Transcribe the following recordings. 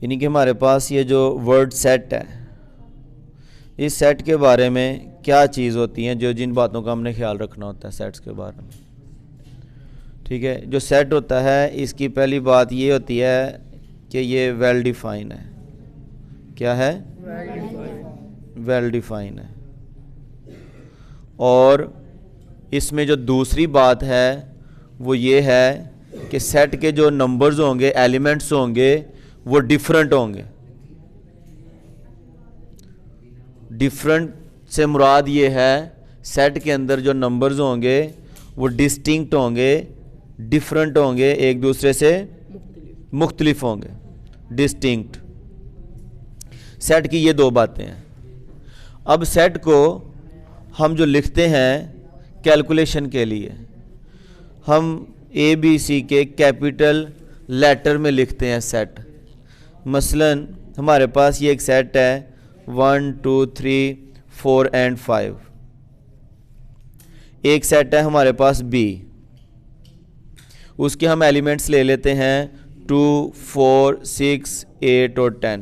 यानी कि हमारे पास ये जो वर्ड सेट है, इस सेट के बारे में क्या चीज़ होती है, जो जिन बातों का हमने ख्याल रखना होता है सेट्स के बारे में। ठीक है, जो सेट होता है इसकी पहली बात ये होती है कि ये वेल डिफाइन है। क्या है? वेल डिफाइन है। और इसमें जो दूसरी बात है वो ये है कि सेट के जो नंबर्स होंगे, एलिमेंट्स होंगे, वो डिफरेंट होंगे। डिफरेंट से मुराद ये है सेट के अंदर जो नंबर्स होंगे वो डिस्टिंक्ट होंगे, डिफरेंट होंगे, एक दूसरे से मुख्तलिफ होंगे, डिस्टिंक्ट। सेट की ये दो बातें हैं। अब सेट को हम जो लिखते हैं कैलकुलेशन के लिए, हम ABC के कैपिटल लेटर में लिखते हैं सेट। मसलन हमारे पास ये एक सेट है 1 2 3 4 एंड 5। एक सेट है हमारे पास B, उसके हम एलिमेंट्स ले लेते हैं 2 4 6 8 और 10।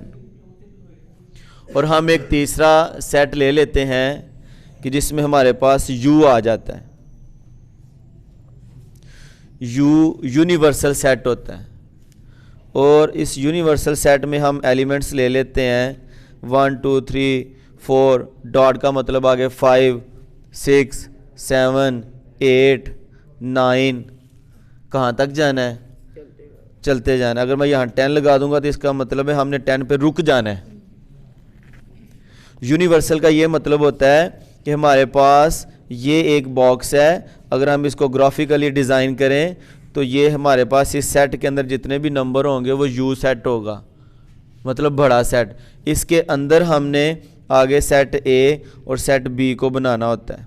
और हम एक तीसरा सेट ले लेते हैं कि जिसमें हमारे पास U आ जाता है। U यूनिवर्सल सेट होता है, और इस यूनिवर्सल सेट में हम एलिमेंट्स ले लेते हैं 1 2 3 4, डॉट का मतलब आगे 5 6 7 8 9। कहाँ तक जाना है? चलते जाना है। अगर मैं यहाँ 10 लगा दूंगा तो इसका मतलब है हमने 10 पे रुक जाना है। यूनिवर्सल का ये मतलब होता है कि हमारे पास ये एक बॉक्स है, अगर हम इसको ग्राफिकली डिज़ाइन करें तो ये हमारे पास इस सेट के अंदर जितने भी नंबर होंगे वो U सेट होगा, मतलब बड़ा सेट। इसके अंदर हमने आगे सेट A और सेट B को बनाना होता है,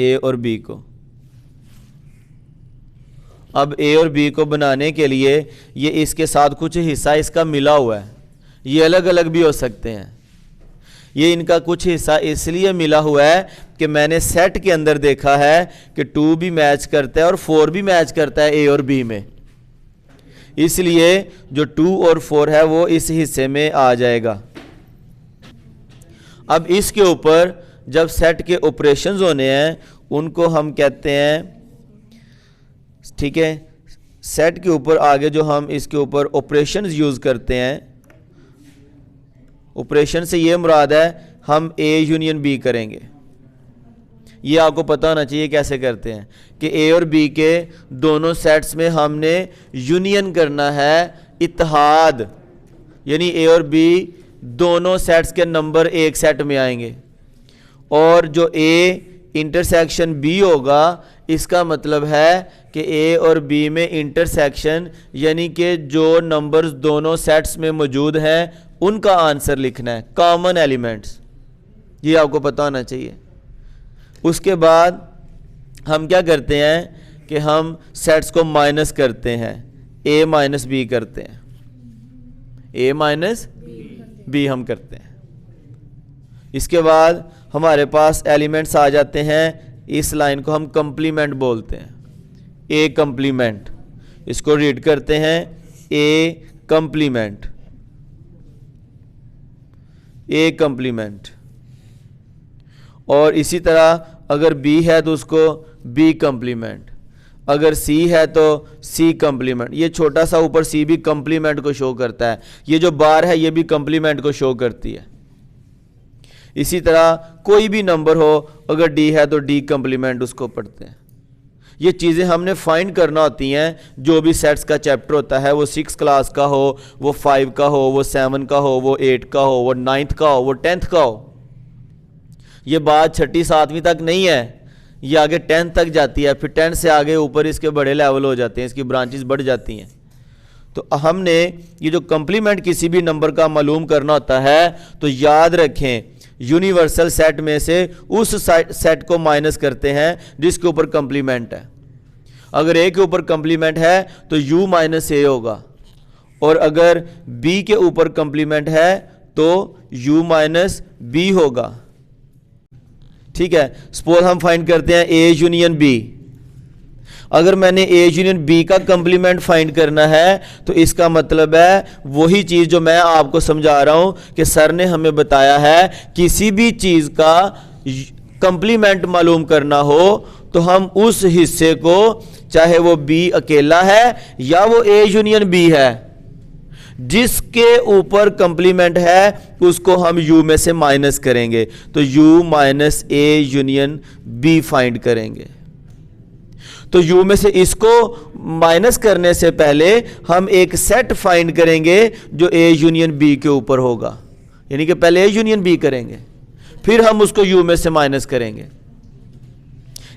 A और B को। अब A और B को बनाने के लिए ये इसके साथ कुछ हिस्सा इसका मिला हुआ है, ये अलग अलग भी हो सकते हैं। ये इनका कुछ हिस्सा इसलिए मिला हुआ है कि मैंने सेट के अंदर देखा है कि 2 भी मैच करता है और 4 भी मैच करता है A और B में, इसलिए जो 2 और 4 है वो इस हिस्से में आ जाएगा। अब इसके ऊपर जब सेट के ऑपरेशंस होने हैं उनको हम कहते हैं, ठीक है, सेट के ऊपर आगे जो हम इसके ऊपर ऑपरेशंस यूज़ करते हैं, ऑपरेशन से ये मुराद है हम A यूनियन B करेंगे। ये आपको पता होना चाहिए कैसे करते हैं कि A और B के दोनों सेट्स में हमने यूनियन करना है, इत्तेहाद, यानी A और B दोनों सेट्स के नंबर एक सेट में आएंगे, और जो A इंटरसेक्शन B होगा इसका मतलब है कि A और B में इंटरसेक्शन, यानी कि जो नंबर्स दोनों सेट्स में मौजूद हैं उनका आंसर लिखना है, कॉमन एलिमेंट्स। ये आपको पता होना चाहिए। उसके बाद हम क्या करते हैं कि हम सेट्स को माइनस करते हैं, A माइनस B करते हैं, A माइनस B हम करते हैं। इसके बाद हमारे पास एलिमेंट्स आ जाते हैं, इस लाइन को हम कंप्लीमेंट बोलते हैं, A कंप्लीमेंट। इसको रीड करते हैं A कंप्लीमेंट, A कंप्लीमेंट। और इसी तरह अगर B है तो उसको B कंप्लीमेंट, अगर C है तो C कंप्लीमेंट। ये छोटा सा ऊपर C भी कंप्लीमेंट को शो करता है, ये जो बार है ये भी कंप्लीमेंट को शो करती है। इसी तरह कोई भी नंबर हो, अगर D है तो D कंप्लीमेंट उसको पढ़ते हैं। ये चीज़ें हमने फाइंड करना होती हैं। जो भी सेट्स का चैप्टर होता है, वो 6 क्लास का हो, वो 5 का हो, वो 7 का हो, वो 8 का हो, वो 9th का हो, वो 10th का हो। ये बात 6ठी 7वीं तक नहीं है, ये आगे 10th तक जाती है, फिर 10th से आगे ऊपर इसके बड़े लेवल हो जाते हैं, इसकी ब्रांचेस बढ़ जाती हैं। तो हमने ये जो कंप्लीमेंट किसी भी नंबर का मालूम करना होता है तो याद रखें यूनिवर्सल सेट में से उस सेट को माइनस करते हैं जिसके ऊपर कंप्लीमेंट है। अगर A के ऊपर कंप्लीमेंट है तो U माइनस A होगा, और अगर B के ऊपर कंप्लीमेंट है तो U माइनस B होगा। ठीक है, सपोज हम फाइंड करते हैं A यूनियन B। अगर मैंने ए यूनियन बी का कंप्लीमेंट फाइंड करना है तो इसका मतलब है वही चीज़ जो मैं आपको समझा रहा हूं कि सर ने हमें बताया है किसी भी चीज़ का कंप्लीमेंट मालूम करना हो तो हम उस हिस्से को, चाहे वो बी अकेला है या वो ए यूनियन बी है, जिसके ऊपर कंप्लीमेंट है उसको हम यू में से माइनस करेंगे। तो U minus A union B find करेंगे। तो यू में से इसको माइनस करने से पहले हम एक सेट फाइंड करेंगे जो ए यूनियन बी के ऊपर होगा, यानी कि पहले ए यूनियन बी करेंगे फिर हम उसको यू में से माइनस करेंगे।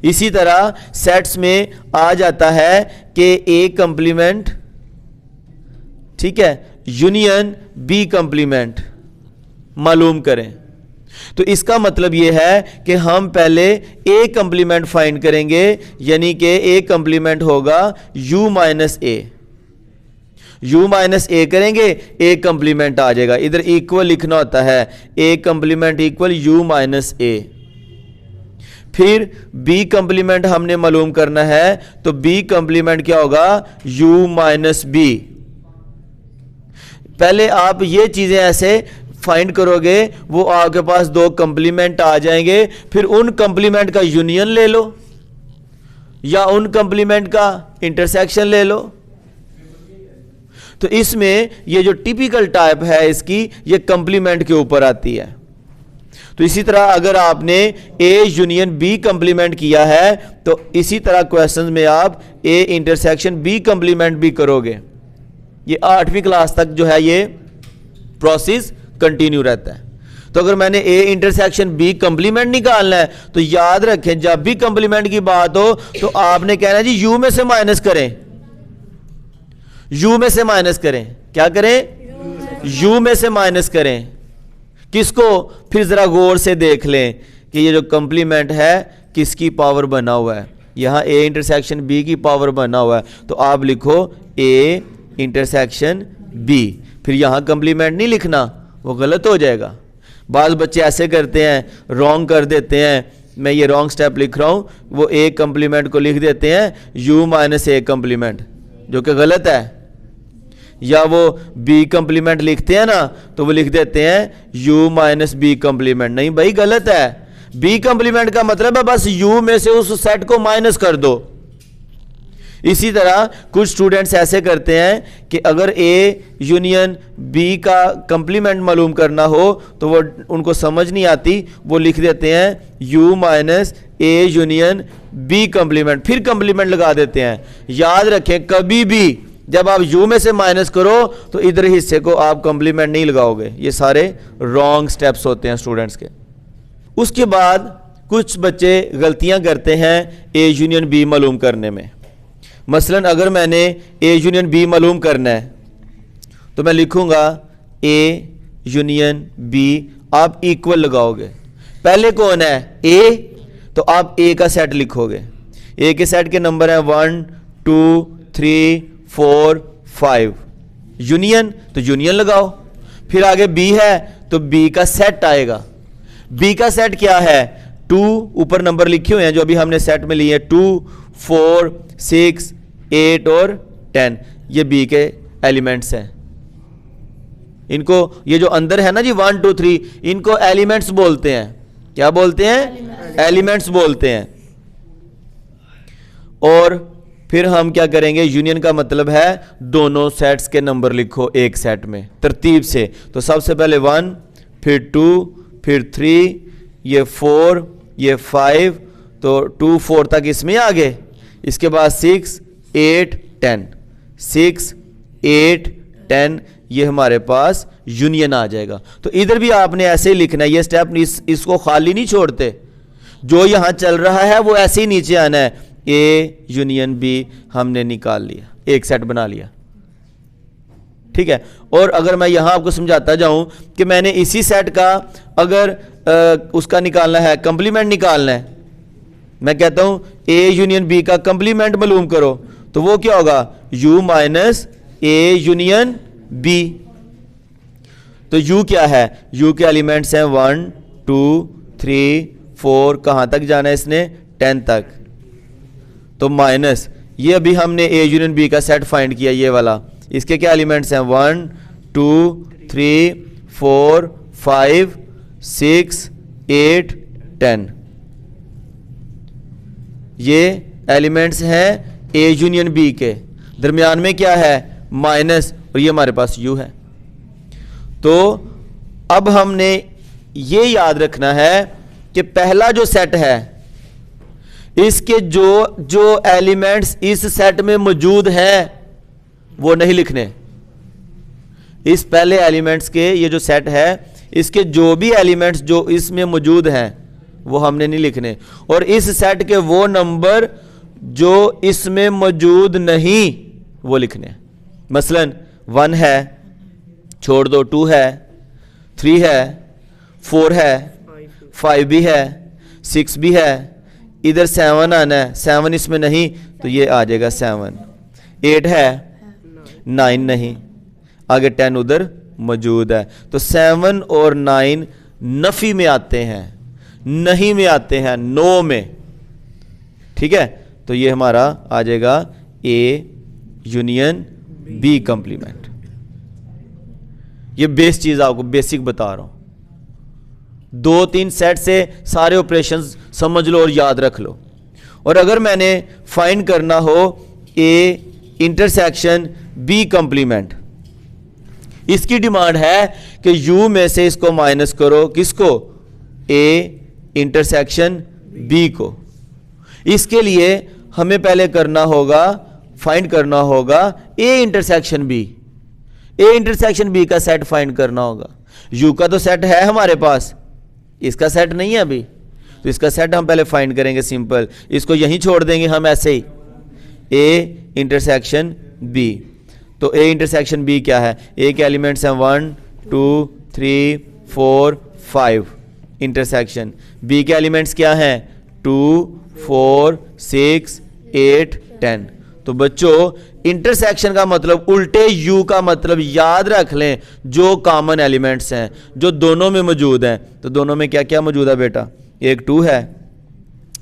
इसी तरह सेट्स में आ जाता है कि ए कंप्लीमेंट, ठीक है, यूनियन बी कंप्लीमेंट मालूम करें। तो इसका मतलब यह है कि हम पहले ए कंप्लीमेंट फाइंड करेंगे, यानी कि ए कंप्लीमेंट होगा U minus A. U minus A करेंगे, ए कंप्लीमेंट आ जाएगा। इधर इक्वल लिखना होता है, ए कंप्लीमेंट इक्वल यू माइनस ए। फिर बी कंप्लीमेंट हमने मालूम करना है, तो बी कंप्लीमेंट क्या होगा, यू माइनस बी। पहले आप ये चीजें ऐसे फाइंड करोगे, वो आपके पास दो कंप्लीमेंट आ जाएंगे, फिर उन कंप्लीमेंट का यूनियन ले लो या उन कंप्लीमेंट का इंटरसेक्शन ले लो। तो इसमें ये जो टिपिकल टाइप है इसकी, ये कंप्लीमेंट के ऊपर आती है। तो इसी तरह अगर आपने ए यूनियन बी कंप्लीमेंट किया है तो इसी तरह क्वेश्चन में आप ए इंटरसेक्शन बी कंप्लीमेंट भी करोगे। ये 8वीं क्लास तक जो है ये प्रोसेस कंटिन्यू रहता है। तो अगर मैंने ए इंटरसेक्शन बी कंप्लीमेंट निकालना है तो याद रखें, जब भी कंप्लीमेंट की बात हो तो आपने कहना है जी यू में से माइनस करें, यू में से माइनस करें। क्या करें, यू में से माइनस करें। किसको, फिर जरा गौर से देख लें कि ये जो कंप्लीमेंट है किसकी पावर बना हुआ है। यहां ए इंटरसेक्शन बी की पावर बना हुआ है, तो आप लिखो ए इंटरसेक्शन बी, फिर यहां कंप्लीमेंट नहीं लिखना, वो गलत हो जाएगा। बाज़ बच्चे ऐसे करते हैं, रॉन्ग कर देते हैं। मैं ये रॉन्ग स्टेप लिख रहा हूं, वो ए कंप्लीमेंट को लिख देते हैं यू माइनस ए कंप्लीमेंट, जो कि गलत है। या वो बी कंप्लीमेंट लिखते हैं ना, तो वो लिख देते हैं यू माइनस बी कंप्लीमेंट। नहीं भाई, गलत है। बी कंप्लीमेंट का मतलब है बस यू में से उस सेट को माइनस कर दो। इसी तरह कुछ स्टूडेंट्स ऐसे करते हैं कि अगर ए यूनियन बी का कंप्लीमेंट मालूम करना हो तो वो उनको समझ नहीं आती, वो लिख देते हैं U minus A union B complement, फिर कंप्लीमेंट लगा देते हैं। याद रखें, कभी भी जब आप यू में से माइनस करो तो इधर हिस्से को आप कंप्लीमेंट नहीं लगाओगे। ये सारे रॉन्ग स्टेप्स होते हैं स्टूडेंट्स के। उसके बाद कुछ बच्चे गलतियां करते हैं ए यूनियन बी मालूम करने में। मसलन अगर मैंने ए यूनियन बी मालूम करना है तो मैं लिखूंगा ए यूनियन बी, आप इक्वल लगाओगे। पहले कौन है, ए, तो आप ए का सेट लिखोगे। ए के सेट के नंबर है 1 2 3 4 5। यूनियन, तो यूनियन लगाओ। फिर आगे बी है तो बी का सेट आएगा। बी का सेट क्या है, 2, ऊपर नंबर लिखे हुए हैं जो अभी हमने सेट में लिए, 2 4 6 8 और 10, ये बी के एलिमेंट्स हैं। इनको, ये जो अंदर है ना जी 1 2 3, इनको एलिमेंट्स बोलते हैं। क्या बोलते हैं, एलिमेंट्स बोलते हैं। और फिर हम क्या करेंगे, यूनियन का मतलब है दोनों सेट्स के नंबर लिखो एक सेट में तरतीब से। तो सबसे पहले 1, फिर 2, फिर 3, ये 4, ये 5, तो 2 4 तक इसमें आ गए। इसके बाद 6 8 10, 6 8 10, ये हमारे पास यूनियन आ जाएगा। तो इधर भी आपने ऐसे ही लिखना है, ये स्टेप इसको खाली नहीं छोड़ते, जो यहां चल रहा है वो ऐसे ही नीचे आना है। ए यूनियन बी हमने निकाल लिया, एक सेट बना लिया, ठीक है। और अगर मैं यहां आपको समझाता जाऊं कि मैंने इसी सेट का अगर उसका निकालना है, कंप्लीमेंट निकालना है, मैं कहता हूं ए यूनियन बी का कंप्लीमेंट मालूम करो, तो वो क्या होगा, U minus A union B. तो यू क्या है, यू के एलिमेंट्स हैं 1 2 3 4, कहां तक जाना है इसने, 10 तक। तो माइनस ये अभी हमने ए यूनियन बी का सेट फाइंड किया, ये वाला। इसके क्या एलिमेंट्स हैं? 1 2 3 4 5 6 8 10। ये एलिमेंट्स हैं ए यूनियन बी के। दरमियान में क्या है? माइनस, और ये हमारे पास यू है। तो अब हमने ये याद रखना है कि पहला जो सेट है, इसके जो एलिमेंट्स इस सेट में मौजूद हैं वो नहीं लिखने। इस पहले एलिमेंट्स के ये जो सेट है, इसके जो भी एलिमेंट्स जो इसमें मौजूद हैं वो हमने नहीं लिखने, और इस सेट के वो नंबर जो इसमें मौजूद नहीं वो लिखने। मसलन 1 है, छोड़ दो, 2 है, 3 है, 4 है, 5 भी है, 6 भी है, इधर 7 आना है, 7 इसमें नहीं तो ये आ जाएगा 7, 8 है, 9 नहीं, आगे 10 उधर मौजूद है। तो 7 और 9 नफी में आते हैं, नहीं में आते हैं, नो में। ठीक है, तो ये हमारा आ जाएगा ए यूनियन बी कंप्लीमेंट। ये बेस चीज आपको बेसिक बता रहा हूं। 2-3 सेट से सारे ऑपरेशंस समझ लो और याद रख लो। और अगर मैंने फाइंड करना हो ए इंटरसेक्शन बी कंप्लीमेंट, इसकी डिमांड है कि यू में से इसको माइनस करो, किसको? ए इंटरसेक्शन बी को। इसके लिए हमें पहले करना होगा, फाइंड करना होगा A intersection B. A intersection B का सेट फाइंड करना होगा। यू का तो सेट है हमारे पास, इसका सेट नहीं है अभी, तो इसका सेट हम पहले फाइंड करेंगे। सिंपल, इसको यहीं छोड़ देंगे हम ऐसे ही, ए इंटरसेक्शन बी। तो ए इंटरसेक्शन बी क्या है? ए के एलिमेंट्स हैं 1 2 3 4 5। इंटरसेक्शन बी के एलिमेंट्स क्या हैं? 2 4 6 8 10। तो बच्चों, इंटरसेक्शन का मतलब, उल्टे यू का मतलब याद रख लें, जो कॉमन एलिमेंट्स हैं जो दोनों में मौजूद हैं। तो दोनों में क्या क्या मौजूद है बेटा? एक 2 है,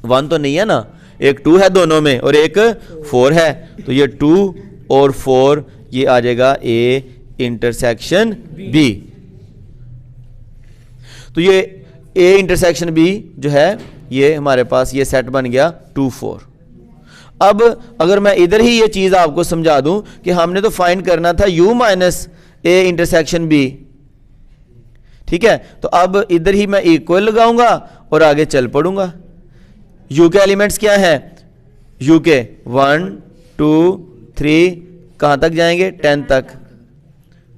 1 तो नहीं है ना, एक 2 है दोनों में, और एक 4 है। तो ये 2 और 4 ये आ जाएगा ए इंटरसेक्शन बी। तो ये ए इंटरसेक्शन बी जो है, ये हमारे पास ये सेट बन गया 2 4। अब अगर मैं इधर ही ये चीज आपको समझा दूं कि हमने तो फाइंड करना था u minus A intersection B. ठीक है, तो अब इधर ही मैं इक्वल लगाऊंगा और आगे चल पड़ूंगा। u के एलिमेंट्स क्या हैं? u के 1 2 3 कहां तक जाएंगे? 10 तक।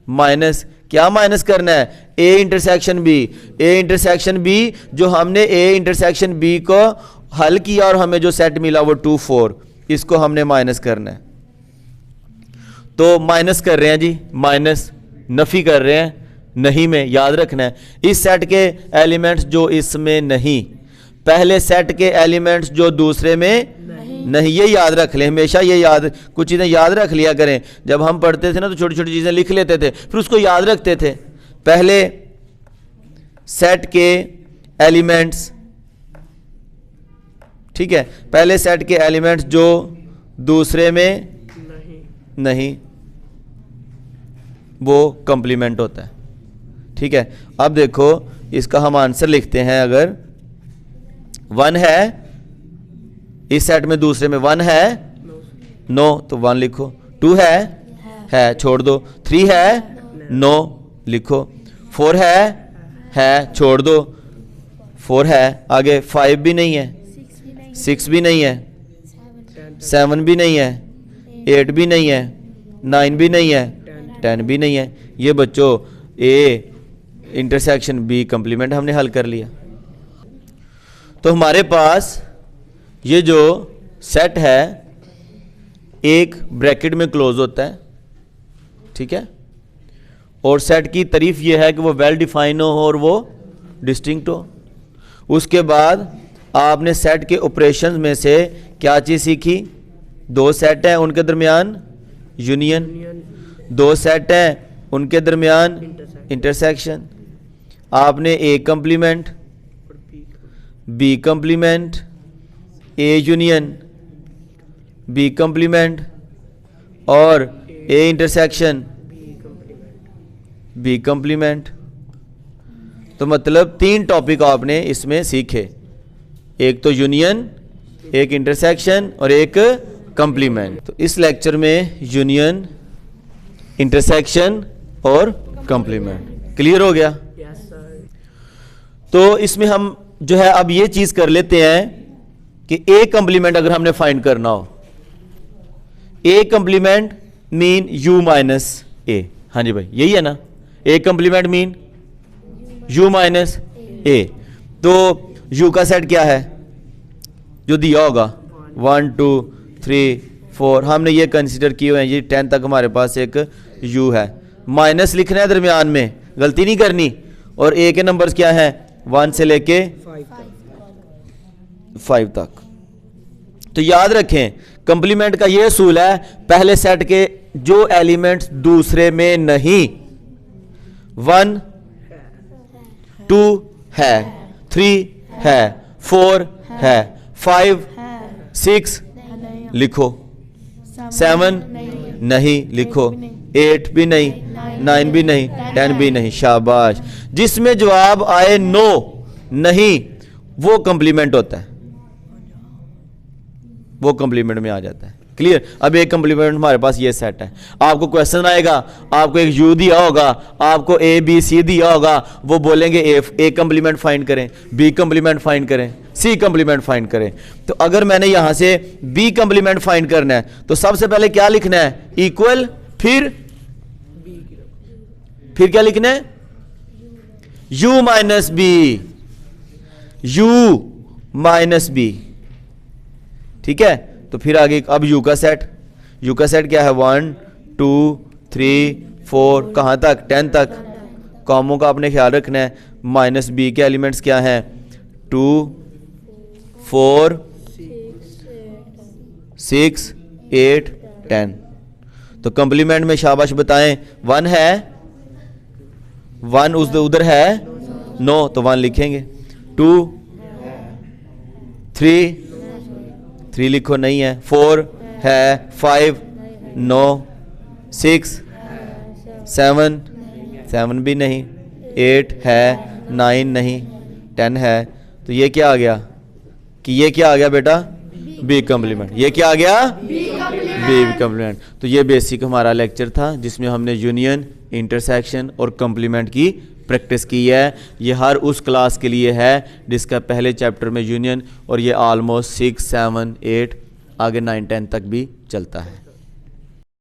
माइनस, क्या माइनस करना है? A intersection B. A intersection B, जो हमने ए इंटरसेक्शन बी को हल किया और हमें जो सेट मिला वो 2 4, इसको हमने माइनस करना है। तो माइनस कर रहे हैं जी, माइनस नफी कर रहे हैं, नहीं में। याद रखना है इस सेट के एलिमेंट्स जो इसमें नहीं, पहले सेट के एलिमेंट्स जो दूसरे में नहीं, ये याद रख लें हमेशा। ये याद, कुछ चीज़ें याद रख लिया करें। जब हम पढ़ते थे ना तो छोटी छोटी चीज़ें लिख लेते थे, फिर उसको याद रखते थे। पहले सेट के एलिमेंट्स, ठीक है, पहले सेट के एलिमेंट्स जो दूसरे में नहीं, वो कंप्लीमेंट होता है। ठीक है, अब देखो इसका हम आंसर लिखते हैं। अगर 1 है इस सेट में, दूसरे में 1 है, नो, तो 1 लिखो। 2 है, छोड़ दो। 3 है, नो, लिखो। 4 है, छोड़ दो, 4 है। आगे 5 भी नहीं है, 6 भी नहीं है, 7 भी नहीं है, 8 भी नहीं है, 9 भी नहीं है, 10 भी नहीं है। ये बच्चों ए इंटरसेक्शन बी कंप्लीमेंट हमने हल कर लिया। तो हमारे पास ये जो सेट है एक ब्रैकेट में क्लोज होता है, ठीक है, और सेट की तारीफ ये है कि वो वेल डिफाइन हो और वो डिस्टिंक्ट हो। उसके बाद आपने सेट के ऑपरेशंस में से क्या चीज़ सीखी? 2 सेट हैं उनके दरमियान यूनियन, 2 सेट हैं उनके दरमियान इंटरसेक्शन। आपने A complement, B complement, A union, B complement, और ए इंटरसेक्शन बी कम्प्लीमेंट। तो मतलब 3 टॉपिक आपने इसमें सीखे, एक तो यूनियन, एक इंटरसेक्शन और एक कम्प्लीमेंट। तो इस लेक्चर में यूनियन, इंटरसेक्शन और कम्प्लीमेंट क्लियर हो गया। तो इसमें हम जो है अब ये चीज कर लेते हैं कि ए कम्प्लीमेंट अगर हमने फाइंड करना हो, A complement mean U minus A. हाँ जी भाई, यही है ना, A complement mean U minus A. तो यू का सेट क्या है जो दिया होगा, 1 2 3 4, हमने ये कंसीडर किए हुए हैं, ये 10 तक हमारे पास एक यू है, माइनस लिखना है दरमियान में, गलती नहीं करनी। और ए के नंबर्स क्या है, 1 से लेके 5 तक। तो याद रखें कंप्लीमेंट का ये असूल है, पहले सेट के जो एलिमेंट्स दूसरे में नहीं, 1 2 है, 3 है, 4 है, 5 6 लिखो, 7 नहीं लिखो, 8 भी नहीं, 9 भी नहीं, 10 भी नहीं। शाबाश। जिसमें जवाब आए नो, नहीं, वो कंप्लीमेंट होता है, वो कंप्लीमेंट में आ जाता है। क्लियर। अब एक कंप्लीमेंट हमारे पास ये सेट है, आपको क्वेश्चन आएगा, आपको एक यू दिया होगा, आपको ए बी सी दिया होगा, वो बोलेंगे ए कंप्लीमेंट फाइंड करें, बी कंप्लीमेंट फाइंड करें, सी कंप्लीमेंट फाइंड करें। तो अगर मैंने यहां से बी कंप्लीमेंट फाइंड करना है तो सबसे पहले क्या लिखना है, इक्वल, फिर क्या लिखना है, u minus B, u minus B. ठीक है। तो फिर आगे अब u का सेट, क्या है, 1 2 3 4, कहां तक, 10 तक। कॉमों का आपने ख्याल रखना है। माइनस बी के एलिमेंट्स क्या हैं, 2 4 6 8 10। तो कंप्लीमेंट में शाबाश बताएं, 1 है, 1 उधर है, नो, तो 1 लिखेंगे। 2 3 लिखो, नहीं है। 4 है, 5 नो, 6 7 भी नहीं, 8 है, 9 नहीं, 10 है। तो ये क्या आ गया, कि ये क्या आ गया बेटा, बी कम्प्लीमेंट। ये क्या आ गया, बी कम्प्लीमेंट। तो ये बेसिक हमारा लेक्चर था जिसमें हमने यूनियन, इंटरसेक्शन और कम्प्लीमेंट की प्रैक्टिस की है। ये हर उस क्लास के लिए है जिसका पहले चैप्टर में यूनियन, और ये ऑलमोस्ट 6 7 8 आगे 9 10 तक भी चलता है।